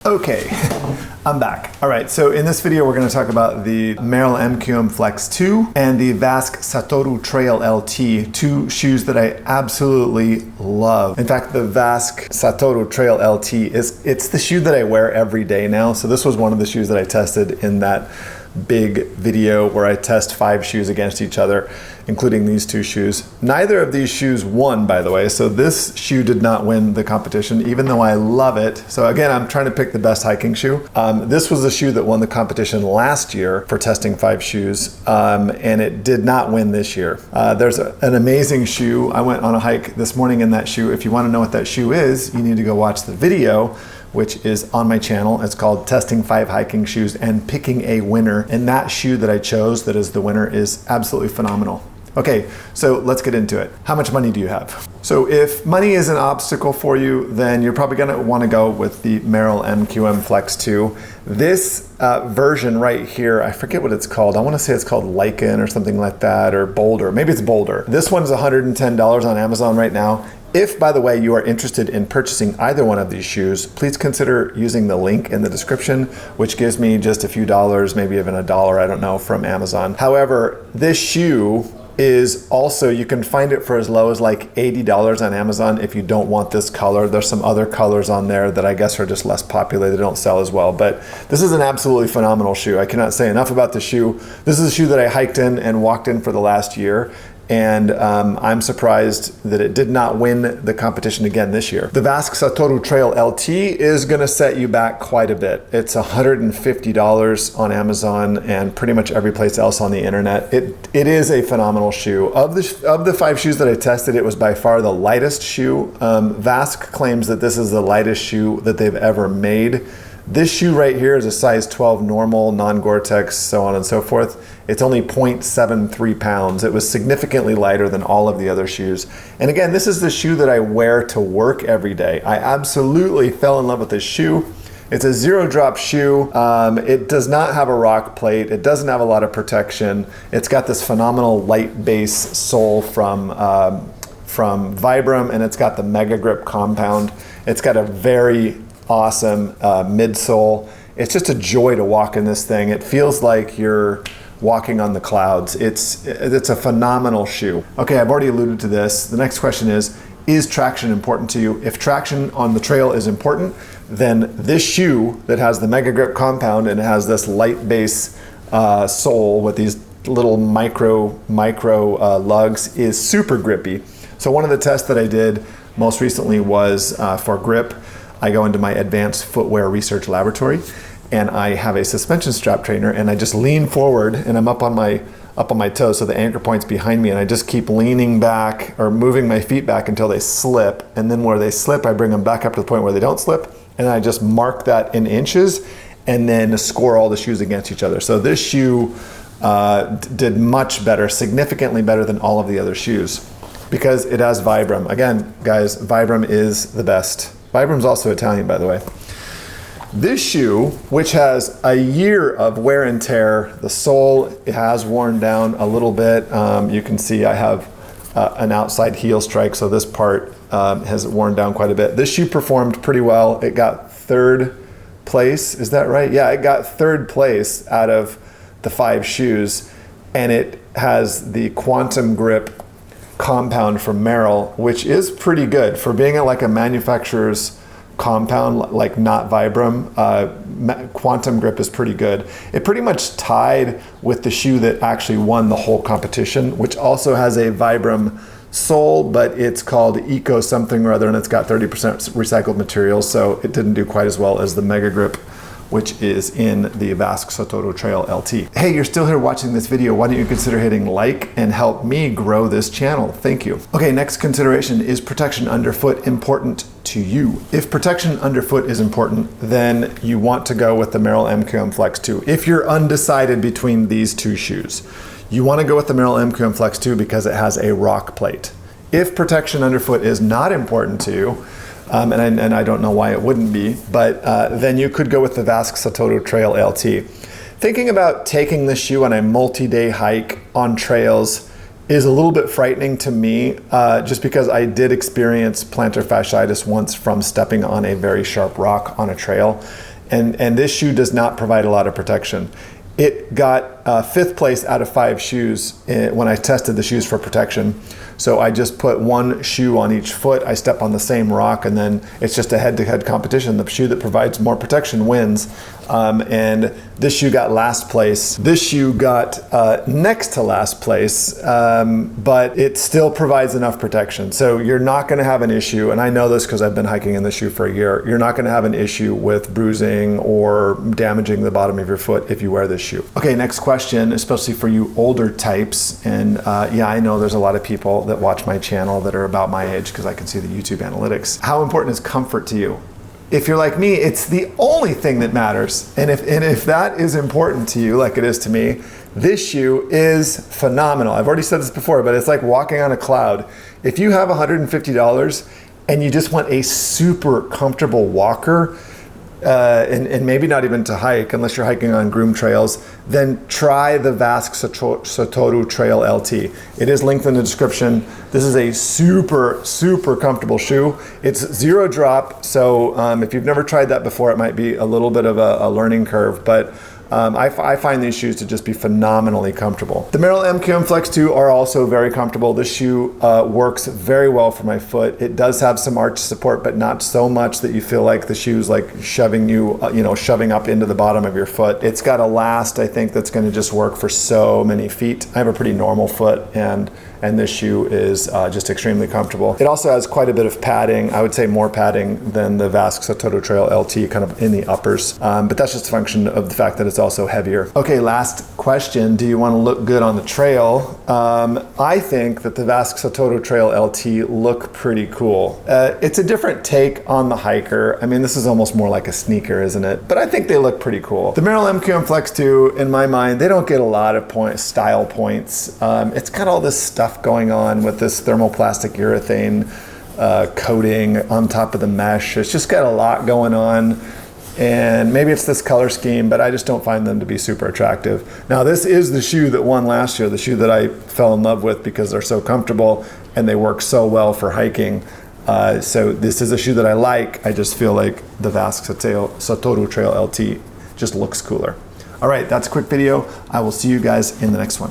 Okay, I'm back. All right, so in this video, we're gonna talk about the Merrell MQM Flex 2 and the Vasque Satoru Trail LT, two shoes that I absolutely love. In fact, the Vasque Satoru Trail LT it's the shoe that I wear every day now. So this was one of the shoes that I tested in that big video where I test 5 shoes against each other, including these 2 shoes. Neither of these shoes won, by the way, so this shoe did not win the competition, even though I love it. So again, I'm trying to pick the best hiking shoe. This was the shoe that won the competition last year for testing 5 shoes, and it did not win this year. There's an amazing shoe. I went on a hike this morning in that shoe. If you want to know what that shoe is, you need to go watch the video, which is on my channel. It's called Testing 5 Hiking Shoes and Picking a Winner. And that shoe that I chose that is the winner is absolutely phenomenal. Okay, so let's get into it. How much money do you have? So if money is an obstacle for you, then you're probably gonna wanna go with the Merrell MQM Flex 2. This version right here, I forget what it's called. I wanna say it's called Lichen or something like that, or Boulder. Maybe it's Boulder. This one's $110 on Amazon right now. If, by the way, you are interested in purchasing either one of these shoes, please consider using the link in the description, which gives me just a few dollars, maybe even $1, I don't know, from Amazon. However, this shoe is also, you can find it for as low as like $80 on Amazon if you don't want this color. There's some other colors on there that I guess are just less popular. They don't sell as well, but this is an absolutely phenomenal shoe. I cannot say enough about the shoe. This is a shoe that I hiked in and walked in for the last year. And I'm surprised that it did not win the competition again this year. The Vasque Satoru Trail LT is gonna set you back quite a bit. It's $150 on Amazon and pretty much every place else on the internet. It is a phenomenal shoe. Of the 5 shoes that I tested, it was by far the lightest shoe. Vasque claims that this is the lightest shoe that they've ever made. This shoe right here is a size 12 normal, non-Gore-Tex, so on and so forth. It's only 0.73 pounds. It was significantly lighter than all of the other shoes. And again, this is the shoe that I wear to work every day. I absolutely fell in love with this shoe. It's a 0-drop shoe. It does not have a rock plate. It doesn't have a lot of protection. It's got this phenomenal light base sole from Vibram, and it's got the Mega Grip compound. It's got a very awesome midsole. It's just a joy to walk in this thing. It feels like you're walking on the clouds. It's a phenomenal shoe. Okay, I've already alluded to this. The next question is traction important to you? If traction on the trail is important, then this shoe that has the Mega Grip compound and it has this light base sole with these little micro lugs is super grippy. So one of the tests that I did most recently was for grip. I go into my advanced footwear research laboratory and I have a suspension strap trainer and I just lean forward and I'm up on my toes, so the anchor point's behind me, and I just keep leaning back or moving my feet back until they slip, and then where they slip I bring them back up to the point where they don't slip, and I just mark that in inches and then score all the shoes against each other. So this shoe did much better, significantly better than all of the other shoes because it has Vibram. Again, guys, Vibram is the best. Vibram's also Italian, by the way. This shoe, which has a year of wear and tear, the sole has worn down a little bit. You can see I have an outside heel strike, so this part has worn down quite a bit. This shoe performed pretty well. It got 3rd place, is that right? Yeah, it got 3rd place out of the 5 shoes, and it has the Quantum Grip compound from Merrell, which is pretty good for being like a manufacturer's compound, like not Vibram. Quantum Grip is pretty good. It pretty much tied with the shoe that actually won the whole competition, which also has a Vibram sole, but it's called Eco something or other, and it's got 30% recycled materials, so it didn't do quite as well as the Mega Grip, which is in the Vasque Satoru Trail LT. Hey, you're still here watching this video. Why don't you consider hitting like and help me grow this channel? Thank you. Okay, next consideration, is protection underfoot important to you? If protection underfoot is important, then you want to go with the Merrell MQM Flex 2. If you're undecided between these 2 shoes, you want to go with the Merrell MQM Flex 2 because it has a rock plate. If protection underfoot is not important to you, and I don't know why it wouldn't be, but then you could go with the Vasque Satoru Trail LT. Thinking about taking this shoe on a multi-day hike on trails is a little bit frightening to me, just because I did experience plantar fasciitis once from stepping on a very sharp rock on a trail. And this shoe does not provide a lot of protection. It got 5th place out of 5 shoes when I tested the shoes for protection. So I just put one shoe on each foot. I step on the same rock, and then it's just a head-to-head competition. The shoe that provides more protection wins. And this shoe got last place. This shoe got next to last place, but it still provides enough protection. So you're not gonna have an issue, and I know this because I've been hiking in this shoe for a year. You're not gonna have an issue with bruising or damaging the bottom of your foot if you wear this shoe. Okay, next question, especially for you older types. And yeah, I know there's a lot of people that watch my channel that are about my age because I can see the YouTube analytics. How important is comfort to you? If you're like me, it's the only thing that matters. And if that is important to you, like it is to me, this shoe is phenomenal. I've already said this before, but it's like walking on a cloud. If you have $150 and you just want a super comfortable walker, and maybe not even to hike unless you're hiking on groomed trails, then try the Vasque Satoru Trail LT. It is linked in the description. This is a super, super comfortable shoe. It's 0 drop, so if you've never tried that before, it might be a little bit of a learning curve, but I find these shoes to just be phenomenally comfortable. The Merrell MQM Flex 2 are also very comfortable. This shoe works very well for my foot. It does have some arch support, but not so much that you feel like the shoe's like shoving you, shoving up into the bottom of your foot. It's got a last, I think, that's gonna just work for so many feet. I have a pretty normal foot, and this shoe is just extremely comfortable. It also has quite a bit of padding. I would say more padding than the Vasque Satoru Trail LT, kind of in the uppers. But that's just a function of the fact that it's also heavier. Okay, last question. Do you want to look good on the trail? I think that the Vasque Satoru Trail LT look pretty cool. It's a different take on the hiker. I mean, this is almost more like a sneaker, isn't it? But I think they look pretty cool. The Merrell MQM Flex 2, in my mind, they don't get a lot of style points. It's got all this stuff going on with this thermoplastic urethane coating on top of the mesh. It's just got a lot going on, and maybe it's this color scheme, but I just don't find them to be super attractive. Now, this is the shoe that won last year, the shoe that I fell in love with because they're so comfortable and they work so well for hiking. So this is a shoe that I like. I just feel like the Vasque Satoru Trail LT just looks cooler. All right, that's a quick video. I will see you guys in the next one.